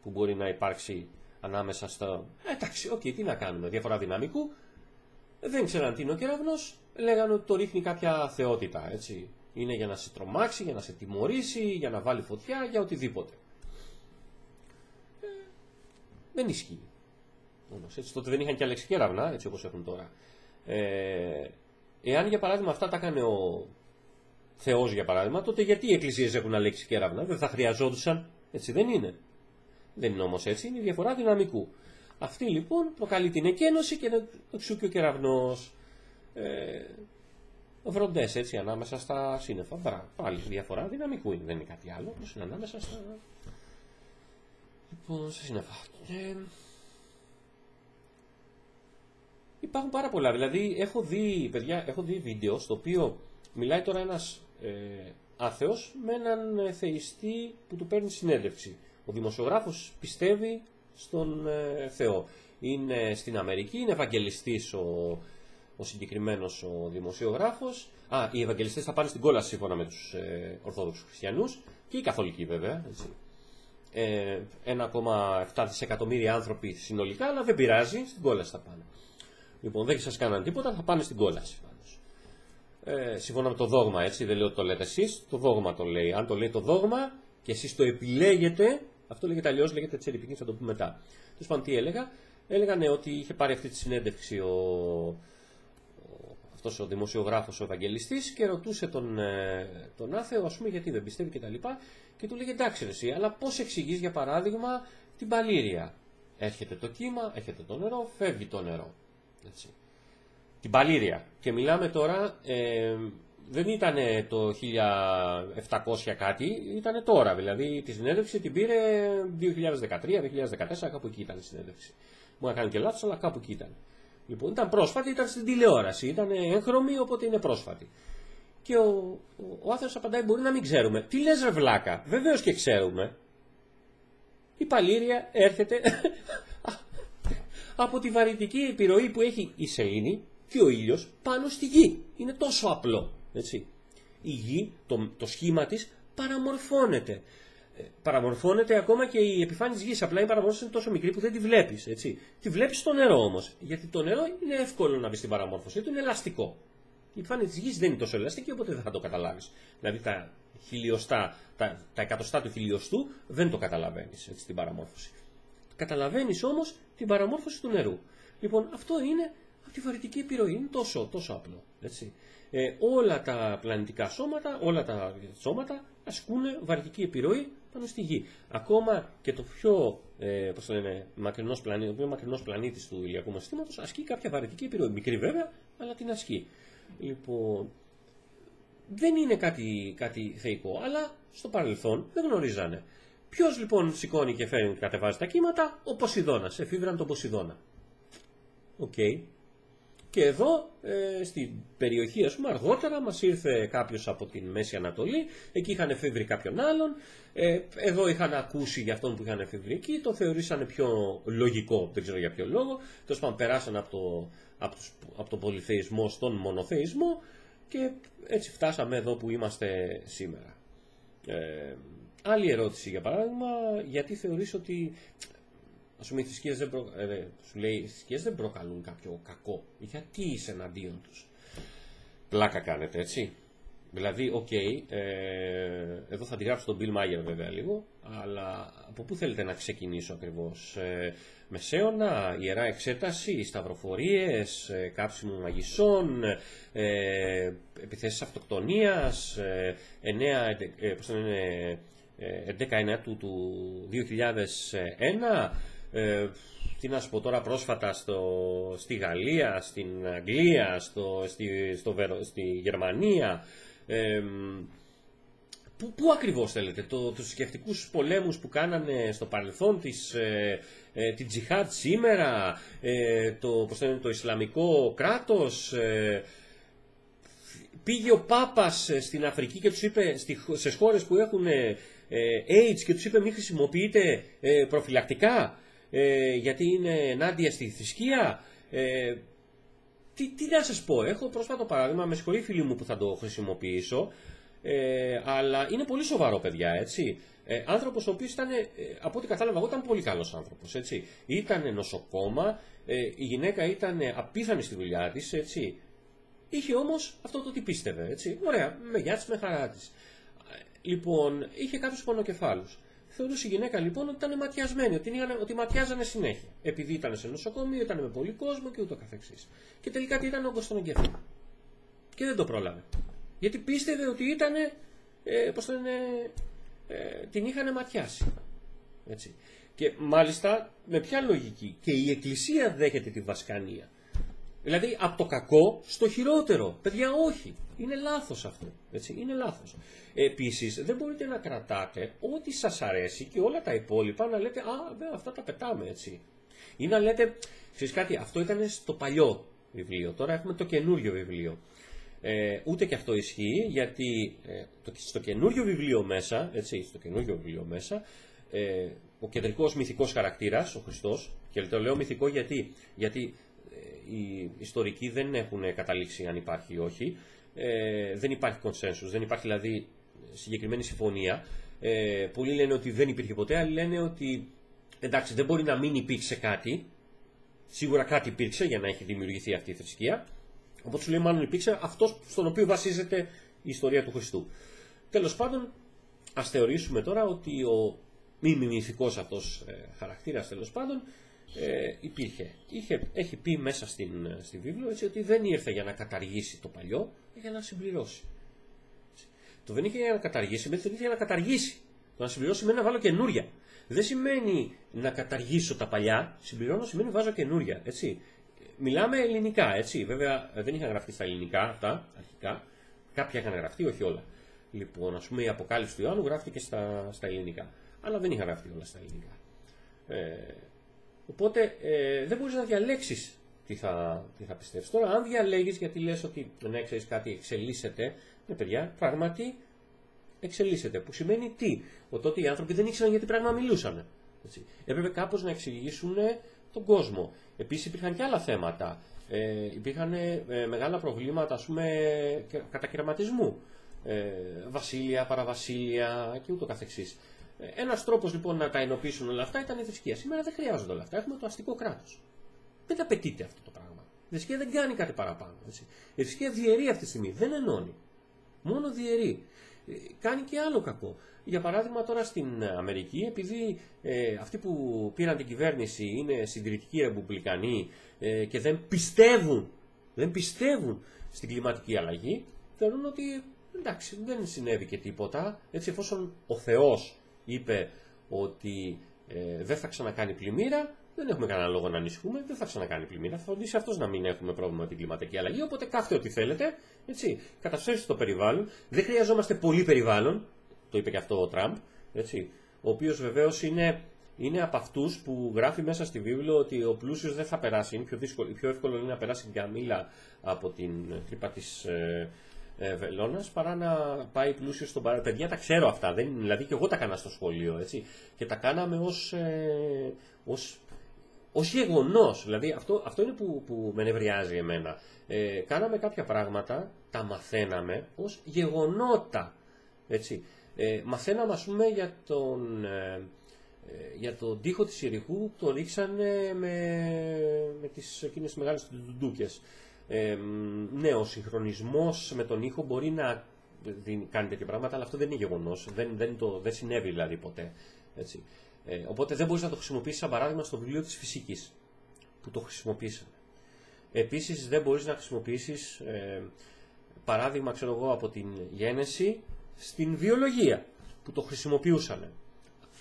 που μπορεί να υπάρξει ανάμεσα στα. Εντάξει, τι να κάνουμε, διαφορά δυναμικού. Δεν ξέραν τι είναι ο κεραυνός, λέγανε ότι το ρίχνει κάποια θεότητα, έτσι. Είναι για να σε τρομάξει, για να σε τιμωρήσει, για να βάλει φωτιά, για οτιδήποτε. Δεν ισχύει. Όμως, έτσι, τότε δεν είχαν και λέξη κέραυνα, έτσι όπως έχουν τώρα. Εάν για παράδειγμα αυτά τα έκανε ο Θεός, για παράδειγμα, τότε γιατί οι εκκλησίες έχουν αλέξει κέραυνα, δεν θα χρειαζόντουσαν, έτσι δεν είναι. Δεν είναι όμως έτσι, είναι η διαφορά δυναμικού. Αυτή λοιπόν προκαλεί την εκένωση και εξού και ο κεραυνός. Βροντές, έτσι, ανάμεσα στα σύννεφα. Πάλι διαφορά δυναμικού είναι, δεν είναι κάτι άλλο, όπως είναι ανάμεσα στα. Λοιπόν, στα σύννεφα. Υπάρχουν πάρα πολλά, δηλαδή έχω δει βίντεο στο οποίο μιλάει τώρα ένας άθεος με έναν θεϊστή που του παίρνει συνέντευξη. Ο δημοσιογράφος πιστεύει στον Θεό. Είναι στην Αμερική, είναι ευαγγελιστής ο συγκεκριμένος ο δημοσιογράφος. Οι ευαγγελιστές θα πάνε στην κόλαση σύμφωνα με τους Ορθόδοξους Χριστιανούς και οι Καθολικοί βέβαια. 1,7 δισεκατομμύρια άνθρωποι συνολικά, αλλά δεν πειράζει, στην κόλαση θα πάνε. Λοιπόν, δεν σας κάναν τίποτα, θα πάνε στην κόλαση. Σύμφωνα με το δόγμα, έτσι, δεν λέω ότι το λέτε εσείς, το δόγμα το λέει. Αν το λέει το δόγμα και εσείς το επιλέγετε, αυτό λέγεται αλλιώς, λέγεται cherry picking, θα το πούμε μετά. Τέλος πάντων, τι έλεγα. Έλεγανε ότι είχε πάρει αυτή τη συνέντευξη αυτός ο δημοσιογράφος, ο Ευαγγελιστής, και ρωτούσε τον άθεο, ας πούμε, γιατί δεν πιστεύει κτλ. Και του λέγε εντάξει, εσύ, αλλά πώς εξηγείς, για παράδειγμα, την παλήρια. Έρχεται το κύμα, έρχεται το νερό, φεύγει το νερό. Έτσι. Την παλήρια. Και μιλάμε τώρα, δεν ήταν το 1700 κάτι, ήταν τώρα. Δηλαδή τη συνέντευξη την πήρε 2013-2014, κάπου εκεί ήταν η συνέντευξη. Μου να κάνει και λάθος, αλλά κάπου εκεί ήταν. Λοιπόν, ήταν πρόσφατη, ήταν στην τηλεόραση, ήταν έγχρωμη, οπότε είναι πρόσφατη. Και ο άθεος απαντάει, μπορεί να μην ξέρουμε. Τι λες ρε βλάκα, βεβαίως και ξέρουμε. Η παλήρια έρχεται από τη βαρυτική επιρροή που έχει η σελήνη και ο ήλιος πάνω στη γη. Είναι τόσο απλό. Έτσι. Η γη, το σχήμα της παραμορφώνεται. Παραμορφώνεται ακόμα και η επιφάνεια της γης. Απλά η παραμόρφωση είναι τόσο μικρή που δεν τη βλέπεις. Έτσι. Τη βλέπεις στο νερό όμως. Γιατί το νερό είναι εύκολο να μπει στην παραμόρφωση του, είναι ελαστικό. Η επιφάνεια της γης δεν είναι τόσο ελαστική, οπότε δεν θα το καταλάβεις. Δηλαδή τα χιλιοστά, τα εκατοστά του χιλιοστού δεν το καταλαβαίνεις, έτσι, την παραμόρφωση. Καταλαβαίνεις όμως την παραμόρφωση του νερού. Λοιπόν, αυτό είναι από τη βαρυτική επιρροή. Είναι τόσο απλό. Έτσι. Όλα τα πλανητικά σώματα, όλα τα σώματα ασκούν βαρυτική επιρροή πάνω στη γη. Ακόμα και το πιο μακρινός πλανήτης του ηλιακού μας συστήματος ασκεί κάποια βαρυτική επιρροή. Μικρή βέβαια, αλλά την ασκεί. Λοιπόν, δεν είναι κάτι θεϊκό, αλλά στο παρελθόν δεν γνωρίζανε. Ποιος λοιπόν σηκώνει και φέρνει και κατεβάζει τα κύματα? Ο Ποσειδώνας. Εφήβραν τον Ποσειδώνα. Οκ. Και εδώ στην περιοχή, ας πούμε, αργότερα μας ήρθε κάποιος από την Μέση Ανατολή, εκεί είχαν εφήβρει κάποιον άλλον, εδώ είχαν ακούσει για αυτόν που είχαν εφήβρει εκεί, το θεωρήσανε πιο λογικό, δεν ξέρω για ποιο λόγο, τέλος πάντων περάσαν από τον πολυθεϊσμό στον μονοθεϊσμό και έτσι φτάσαμε εδώ που είμαστε σήμερα. Άλλη ερώτηση, για παράδειγμα, γιατί θεωρείς ότι, ας πούμε, οι θρησκείες δεν προκαλούν κάποιο κακό? Γιατί είσαι εναντίον τους? Πλάκα κάνετε, έτσι. Δηλαδή, εδώ θα τη γράψω τον Bill Mayer βέβαια λίγο, αλλά από πού θέλετε να ξεκινήσω ακριβώς? Μεσαίωνα, ιερά εξέταση, σταυροφορίες, κάψιμο μαγισσών, επιθέσεις αυτοκτονίας, 11 του 2001, τι να σου πω τώρα, πρόσφατα στη Γαλλία, στην Αγγλία, στη Γερμανία. Πού ακριβώς θέλετε? Τους σκεφτικούς πολέμους που κάνανε στο παρελθόν, την τζιχάτ σήμερα, το Ισλαμικό κράτος. Πήγε ο Πάπας στην Αφρική και τους είπε στις χώρες που έχουν AIDS και τους είπε μην χρησιμοποιείτε προφυλακτικά γιατί είναι ενάντια στη θρησκεία. Τι να σας πω, έχω πρόσφατο παράδειγμα, με συγχωρεί φίλοι μου που θα το χρησιμοποιήσω, αλλά είναι πολύ σοβαρό, παιδιά, έτσι. Άνθρωπος ο οποίος ήταν, από ό,τι κατάλαβα εγώ, ήταν πολύ καλός άνθρωπος, έτσι. Ήταν νοσοκόμα, η γυναίκα ήταν απίθανη στη δουλειά της, έτσι. Είχε όμως αυτό το τι πίστευε, έτσι. Ωραία, με γεια της, με χαρά της. Λοιπόν, είχε κάποιους πονοκεφάλους. Θεωρούσε η γυναίκα λοιπόν ότι ήταν ματιασμένη, ότι ματιάζανε συνέχεια. Επειδή ήταν σε νοσοκομείο, ήταν με πολύ κόσμο και ούτω καθεξής. Και τελικά τι ήταν, όγκος στον εγκέφαλο. Και δεν το πρόλαβε. Γιατί πίστευε ότι ήταν, την είχαν ματιάσει. Έτσι. Και μάλιστα με ποια λογική. Και η Εκκλησία δέχεται τη βασκανία. Δηλαδή από το κακό στο χειρότερο. Παιδιά, όχι. Είναι λάθος αυτό. Έτσι. Είναι λάθος. Επίσης, δεν μπορείτε να κρατάτε ό,τι σας αρέσει και όλα τα υπόλοιπα να λέτε αυτά τα πετάμε, έτσι. Ή να λέτε, ξέρεις κάτι, αυτό ήταν στο παλιό βιβλίο. Τώρα έχουμε το καινούριο βιβλίο. Ούτε και αυτό ισχύει, γιατί στο καινούριο βιβλίο μέσα, έτσι, ο κεντρικός μυθικός χαρακτήρας, ο Χριστός, και το λέω μυθικό γιατί οι ιστορικοί δεν έχουν καταλήξει αν υπάρχει ή όχι, δεν υπάρχει consensus, δεν υπάρχει δηλαδή συγκεκριμένη συμφωνία. Πολλοί λένε ότι δεν υπήρχε ποτέ, άλλοι λένε ότι εντάξει, δεν μπορεί να μην υπήρξε κάτι, σίγουρα κάτι υπήρξε για να έχει δημιουργηθεί αυτή η θρησκεία. Οπότε σου λέει μάλλον υπήρξε αυτός στον οποίο βασίζεται η ιστορία του Χριστού. Τέλος πάντων, ας θεωρήσουμε τώρα ότι ο μη μυθικός αυτός χαρακτήρας τέλος πάντων υπήρχε. Έχει πει μέσα στη βίβλο, έτσι, ότι δεν ήρθε για να καταργήσει το παλιό, για να συμπληρώσει. Το δεν ήρθε για να καταργήσει, δεν ήρθε για να καταργήσει. Το να συμπληρώσει σημαίνει να βάλω καινούρια. Δεν σημαίνει να καταργήσω τα παλιά, συμπληρώνω σημαίνει βάζω καινούρια. Έτσι. Μιλάμε ελληνικά, έτσι. Βέβαια δεν είχαν γραφτεί στα ελληνικά αυτά, αρχικά. Κάποια είχαν γραφτεί, όχι όλα. Λοιπόν, ας πούμε η Αποκάλυψη του Ιωάννου γράφτηκε στα ελληνικά. Αλλά δεν είχαν γραφτεί όλα στα ελληνικά. Οπότε δεν μπορείς να διαλέξεις τι θα πιστεύεις. Τώρα, αν διαλέγεις γιατί λες ότι ναι, ξέρεις κάτι, εξελίσσεται, ναι, παιδιά, πράγματι εξελίσσεται. Που σημαίνει τι, ότι τότε οι άνθρωποι δεν ήξεραν γιατί πράγμα μιλούσαν. Έτσι. Έπρεπε κάπως να εξηγήσουν τον κόσμο. Επίσης υπήρχαν και άλλα θέματα. Υπήρχαν μεγάλα προβλήματα, ας πούμε, κατακυραματισμού. Βασίλεια, παραβασίλεια και ούτω καθεξής. Ένας τρόπος λοιπόν να τα ενοποιήσουν όλα αυτά ήταν η θρησκεία. Σήμερα δεν χρειάζονται όλα αυτά. Έχουμε το αστικό κράτος. Δεν απαιτείται αυτό το πράγμα. Η θρησκεία δεν κάνει κάτι παραπάνω. Έτσι. Η θρησκεία διαιρεί αυτή τη στιγμή. Δεν ενώνει. Μόνο διαιρεί. Κάνει και άλλο κακό. Για παράδειγμα, τώρα στην Αμερική, επειδή αυτοί που πήραν την κυβέρνηση είναι συντηρητικοί ρεπουμπλικανοί και δεν πιστεύουν στην κλιματική αλλαγή, θεωρούν ότι εντάξει, δεν συνέβη και τίποτα. Έτσι, εφόσον ο Θεός είπε ότι δεν θα ξανακάνει πλημμύρα, δεν έχουμε κανένα λόγο να ανησυχούμε, δεν θα ξανακάνει πλημμύρα. Θα φροντίσει αυτός να μην έχουμε πρόβλημα με την κλιματική αλλαγή. Οπότε κάθε ό,τι θέλετε, έτσι, καταστρέψτε το περιβάλλον. Δεν χρειαζόμαστε πολύ περιβάλλον, το είπε και αυτό ο Τραμπ, έτσι, ο οποίος βεβαίως είναι από αυτούς που γράφει μέσα στη βίβλο ότι ο πλούσιος δεν θα περάσει. Είναι πιο εύκολο είναι να περάσει την καμήλα από την τρύπα της βελόνας παρά να πάει πλούσιος στον παράδειγμα. Παιδιά, τα ξέρω αυτά. Δηλαδή και εγώ τα έκανα στο σχολείο. Έτσι, και τα κάναμε ως γεγονός. Δηλαδή αυτό είναι που με νευριάζει εμένα. Κάναμε κάποια πράγματα, τα μαθαίναμε ως γεγονότα. Έτσι. Μαθαίναμε, ας πούμε, για τον τοίχο της Ιεριχού που το ρίξανε με εκείνες μεγάλες ντουντούκες. Ναι, ο συγχρονισμός με τον ήχο μπορεί να κάνει τέτοια πράγματα, αλλά αυτό δεν είναι γεγονός. Δεν συνέβη δηλαδή ποτέ. Έτσι. Οπότε δεν μπορείς να το χρησιμοποιήσεις σαν παράδειγμα στο βιβλίο της φυσικής που το χρησιμοποίησαν. Επίσης δεν μπορείς να χρησιμοποιήσεις παράδειγμα, ξέρω εγώ, από την γένεση στην βιολογία που το χρησιμοποιούσαν.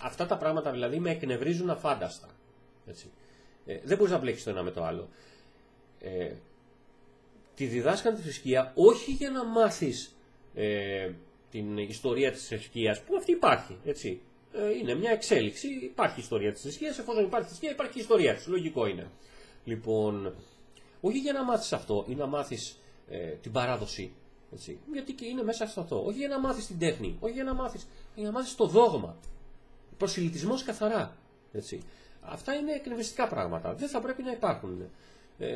Αυτά τα πράγματα δηλαδή με εκνευρίζουν αφάνταστα. Έτσι. Δεν μπορείς να μπλέξεις το ένα με το άλλο. Τη διδάσκαν τη θρησκεία όχι για να μάθεις την ιστορία της θρησκείας, που αυτή υπάρχει. Έτσι. Είναι μια εξέλιξη, υπάρχει ιστορία της θρησκείας, εφόσον υπάρχει θρησκεία υπάρχει και ιστορία της, λογικό είναι. Λοιπόν, όχι για να μάθεις αυτό ή να μάθεις την παράδοση Έτσι. Γιατί και είναι μέσα στο αυτό. Όχι για να μάθεις την τέχνη, όχι για να μάθεις το δόγμα. Προσιλητισμός καθαρά. Έτσι. Αυτά είναι εκνευριστικά πράγματα. Δεν θα πρέπει να υπάρχουν.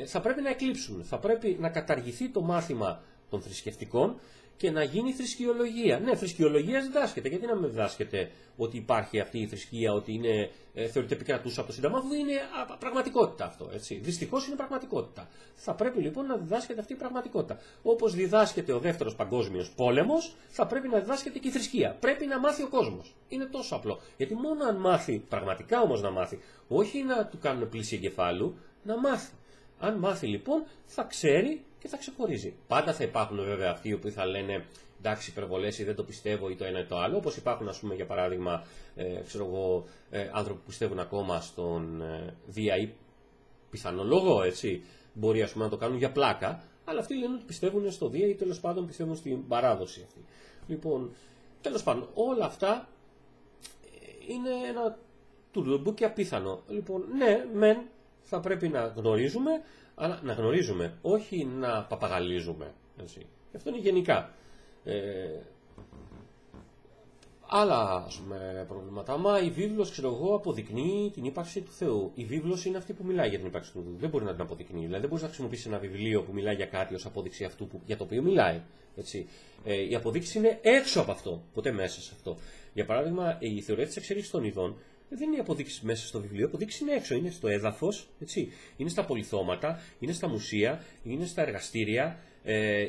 Θα πρέπει να εκλείψουν. Θα πρέπει να καταργηθεί το μάθημα των θρησκευτικών και να γίνει θρησκειολογία. Ναι, θρησκειολογία διδάσκεται. Γιατί να μην διδάσκεται ότι υπάρχει αυτή η θρησκεία, ότι είναι, θεωρείται επικρατούσα από το Σύνταγμα, αφού είναι πραγματικότητα αυτό. Δυστυχώς είναι πραγματικότητα. Θα πρέπει λοιπόν να διδάσκεται αυτή η πραγματικότητα. Όπως διδάσκεται ο Δεύτερος Παγκόσμιος Πόλεμος, θα πρέπει να διδάσκεται και η θρησκεία. Πρέπει να μάθει ο κόσμος. Είναι τόσο απλό. Γιατί μόνο αν μάθει, πραγματικά όμως να μάθει, όχι να του κάνουν πλήση εγκεφάλου, να μάθει. Αν μάθει λοιπόν, θα ξέρει και θα ξεχωρίζει. Πάντα θα υπάρχουν βέβαια αυτοί οι οποίοι θα λένε εντάξει, υπερβολές ή δεν το πιστεύω ή το ένα ή το άλλο. Όπως υπάρχουν, ας πούμε, για παράδειγμα, άνθρωποι που πιστεύουν ακόμα στον Δία ή πιθανολόγο, έτσι. Μπορεί, ας πούμε, να το κάνουν για πλάκα, αλλά αυτοί λένε ότι πιστεύουν στο Δία ή τέλος πάντων πιστεύουν στην παράδοση αυτή. Λοιπόν, τέλος πάντων, όλα αυτά είναι ένα τουρλουμπούκι απίθανο. Λοιπόν, ναι, μεν θα πρέπει να γνωρίζουμε, αλλά να γνωρίζουμε, όχι να παπαγαλίζουμε. Έτσι. Αυτό είναι γενικά. Άλλα, ας πούμε, προβλήματα. Μα η βίβλος, ξέρω εγώ, αποδεικνύει την ύπαρξη του Θεού. Η βίβλος είναι αυτή που μιλάει για την ύπαρξη του Θεού. Δεν μπορεί να την αποδεικνύει. Δηλαδή, δεν μπορεί να χρησιμοποιήσει ένα βιβλίο που μιλάει για κάτι ως απόδειξη αυτού για το οποίο μιλάει. Έτσι. Η αποδείξη είναι έξω από αυτό, ποτέ μέσα σε αυτό. Για παράδειγμα, η θεωρία της εξέλιξης των ειδών δεν είναι η αποδείξη μέσα στο βιβλίο, η αποδείξη είναι έξω, είναι στο έδαφος, έτσι. Είναι στα πολυθώματα, είναι στα μουσεία, είναι στα εργαστήρια,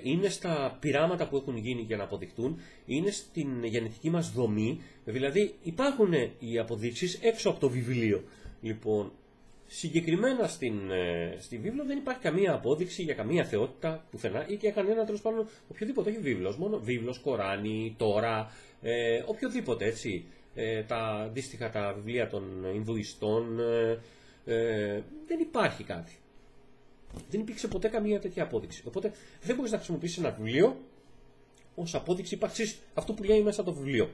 είναι στα πειράματα που έχουν γίνει για να αποδεικτούν, είναι στην γενετική μας δομή, δηλαδή υπάρχουν οι αποδείξεις έξω από το βιβλίο. Λοιπόν, συγκεκριμένα στη βίβλο δεν υπάρχει καμία απόδειξη για καμία θεότητα πουθενά ή για κανένα, τέλος πάντων, οποιοδήποτε, όχι βίβλος, μόνο βίβλος, Κοράνι, Τόρα, οποιοδήποτε, έτσι. Τα αντίστοιχα τα βιβλία των Ινδουιστών, δεν υπάρχει κάτι. Δεν υπήρξε ποτέ καμία τέτοια απόδειξη. Οπότε δεν μπορείς να χρησιμοποιήσεις ένα βιβλίο ως απόδειξη ύπαρξης αυτού που λέει μέσα το βιβλίο.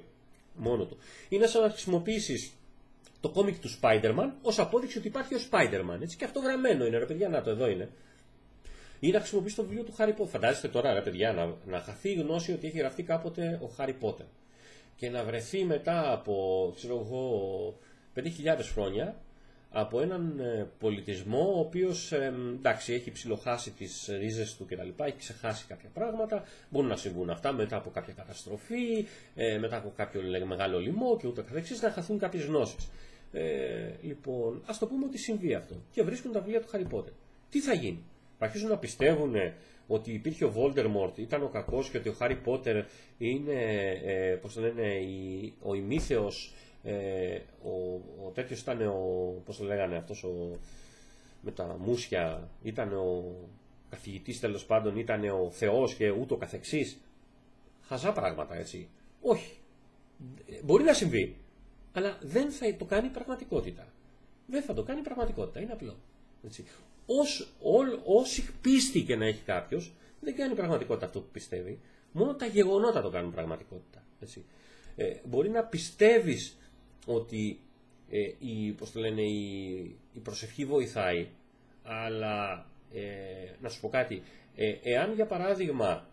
Μόνο του. Είναι σαν να χρησιμοποιήσεις το κόμικ του Spider-Man ως απόδειξη ότι υπάρχει ο Spider-Man. Έτσι, και αυτό γραμμένο είναι, ρε παιδιά, να το εδώ είναι. Ή να χρησιμοποιήσεις το βιβλίο του Harry Potter. Φαντάζεστε τώρα, ρε παιδιά, να χαθεί η γνώση ότι έχει γραφτεί κάποτε ο Harry Potter. Και να βρεθεί μετά από, ξέρω εγώ, 5.000 χρόνια από έναν πολιτισμό ο οποίος, εντάξει, έχει ψιλοχάσει τις ρίζες του κτλ. Έχει ξεχάσει κάποια πράγματα, μπορούν να συμβούν αυτά μετά από κάποια καταστροφή, μετά από κάποιο μεγάλο λοιμό και ούτω καθεξής, να χαθούν κάποιες γνώσεις. Λοιπόν, ας το πούμε ότι συμβεί αυτό και βρίσκουν τα βιβλία του Harry Potter. Τι θα γίνει? Θα αρχίσουν να πιστεύουν ότι υπήρχε ο Voldemort, ήταν ο κακός και ότι ο Harry Potter είναι, πώς το λένε, ο ημίθεος, ο τέτοιος ήταν πώς το λέγανε αυτός με τα μουσια, ήταν ο καθηγητής, τέλος πάντων, ήταν ο Θεός και ούτω καθεξής. Χαζά πράγματα, έτσι. Όχι. Μπορεί να συμβεί, αλλά δεν θα το κάνει πραγματικότητα. Δεν θα το κάνει πραγματικότητα, είναι απλό. Έτσι. Όση πίστη και να έχει κάποιος, δεν κάνει πραγματικότητα αυτό που πιστεύει. Μόνο τα γεγονότα το κάνουν πραγματικότητα. Έτσι. Μπορεί να πιστεύεις ότι η προσευχή βοηθάει, αλλά να σου πω κάτι. Εάν για παράδειγμα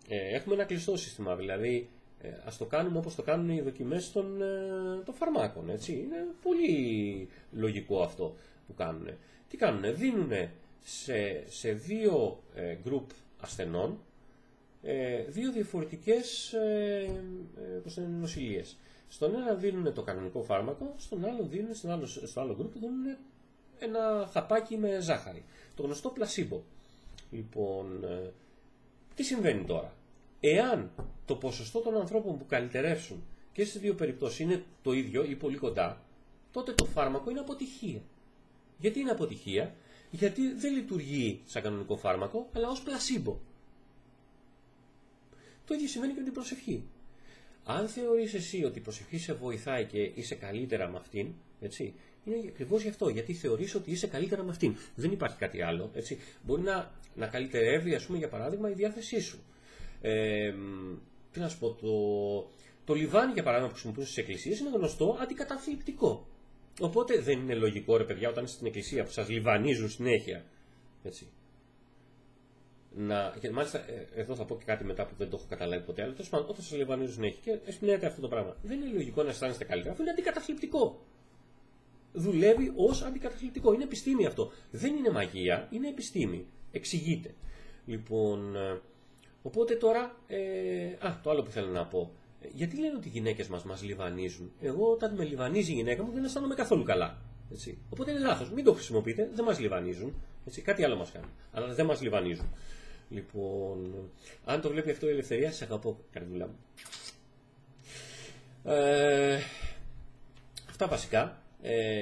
έχουμε ένα κλειστό σύστημα, δηλαδή ας το κάνουμε όπως το κάνουν οι δοκιμές των φαρμάκων. Έτσι. Είναι πολύ λογικό αυτό που κάνουν. Τι κάνουνε? Δίνουνε σε δύο γκρουπ ασθενών δύο διαφορετικές νοσηλίες. Στον ένα δίνουν το κανονικό φάρμακο, στον άλλο δίνουν, στο άλλο γκρουπ δίνουν ένα χαπάκι με ζάχαρη. Το γνωστό πλασίμπο. Λοιπόν, τι συμβαίνει τώρα? Εάν το ποσοστό των ανθρώπων που καλυτερεύσουν και στις δύο περιπτώσεις είναι το ίδιο ή πολύ κοντά, τότε το φάρμακο είναι αποτυχία. Γιατί είναι αποτυχία? Γιατί δεν λειτουργεί σαν κανονικό φάρμακο, αλλά ως πλασίμπο. Το ίδιο σημαίνει και με την προσευχή. Αν θεωρείς εσύ ότι η προσευχή σε βοηθάει και είσαι καλύτερα με αυτήν, έτσι, είναι ακριβώς γι' αυτό. Γιατί θεωρείς ότι είσαι καλύτερα με αυτήν. Δεν υπάρχει κάτι άλλο. Έτσι. Μπορεί να καλυτερεύει, ας πούμε, για παράδειγμα, η διάθεσή σου. Τι να σου πω, το λιβάνι, για παράδειγμα, που χρησιμοποιούν στις εκκλησίες είναι γνωστό αντικαταθλιπτικό. Οπότε δεν είναι λογικό, ρε παιδιά, όταν είστε στην εκκλησία που σας λιβανίζουν συνέχεια. Έτσι. Και μάλιστα, εδώ θα πω και κάτι μετά που δεν το έχω καταλάβει ποτέ άλλο. Τέλος πάντων, όταν σας λιβανίζουν έχει και εισπνέεται αυτό το πράγμα. Δεν είναι λογικό να αισθάνεστε καλύτερα, αφού είναι αντικαταθλιπτικό. Δουλεύει ως αντικαταθλιπτικό. Είναι επιστήμη αυτό. Δεν είναι μαγεία, είναι επιστήμη. Εξηγείται. Λοιπόν, οπότε τώρα, το άλλο που θέλω να πω. Γιατί λένε ότι οι γυναίκες μας λιβανίζουν? Εγώ όταν με λιβανίζει η γυναίκα μου δεν αισθάνομαι καθόλου καλά. Έτσι. Οπότε είναι λάθος. Μην το χρησιμοποιείτε. Δεν μας λιβανίζουν. Έτσι. Κάτι άλλο μας κάνουν. Αλλά δεν μας λιβανίζουν. Λοιπόν, αν το βλέπει αυτό η Ελευθερία, σε αγαπώ, καρδούλα μου. Αυτά βασικά.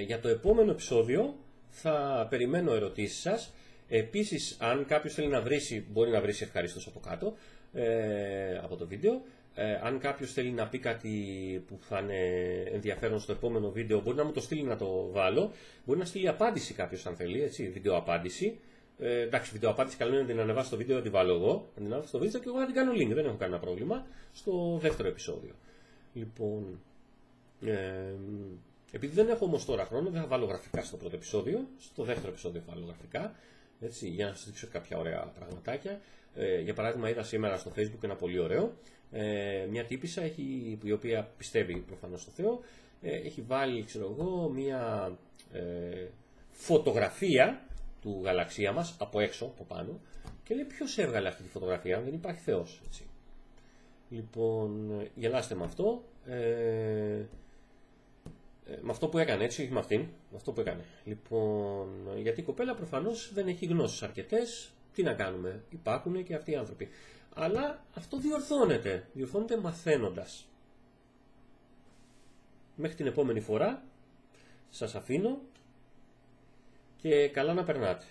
Για το επόμενο επεισόδιο θα περιμένω ερωτήσεις σας. Επίσης, αν κάποιος θέλει να βρίσει, μπορεί να βρίσει ευχαρίστως από κάτω, από το βίντεο. Αν κάποιος θέλει να πει κάτι που θα είναι ενδιαφέρον στο επόμενο βίντεο, μπορεί να μου το στείλει να το βάλω. Μπορεί να στείλει απάντηση κάποιος αν θέλει, έτσι, βίντεο απάντηση. Εντάξει, βίντεο απάντηση καλό είναι να την ανεβάσει στο βίντεο, να την βάλω εγώ. Να την ανεβάσω στο βίντεο και εγώ να την κάνω link, δεν έχω κανένα πρόβλημα. Στο δεύτερο επεισόδιο. Λοιπόν, επειδή δεν έχω όμως τώρα χρόνο, δεν θα βάλω γραφικά στο πρώτο επεισόδιο. Στο δεύτερο επεισόδιο θα βάλω γραφικά. Έτσι, για να σας δείξω κάποια ωραία πραγματάκια. Για παράδειγμα, είδα σήμερα στο Facebook ένα πολύ ωραίο. Μια τύπισσα η οποία πιστεύει προφανώς στο Θεό, έχει βάλει, ξέρω εγώ, μια φωτογραφία του γαλαξία μας από έξω, από πάνω, και λέει ποιος έβγαλε αυτή τη φωτογραφία, δεν υπάρχει Θεός. Έτσι. Λοιπόν, γελάστε με αυτό. Με αυτό που έκανε, έτσι, όχι με αυτήν, με αυτό που έκανε. Λοιπόν, γιατί η κοπέλα προφανώς δεν έχει γνώσεις αρκετές. Τι να κάνουμε, υπάρχουν και αυτοί οι άνθρωποι. Αλλά αυτό διορθώνεται μαθαίνοντας. Μέχρι την επόμενη φορά, σας αφήνω και καλά να περνάτε.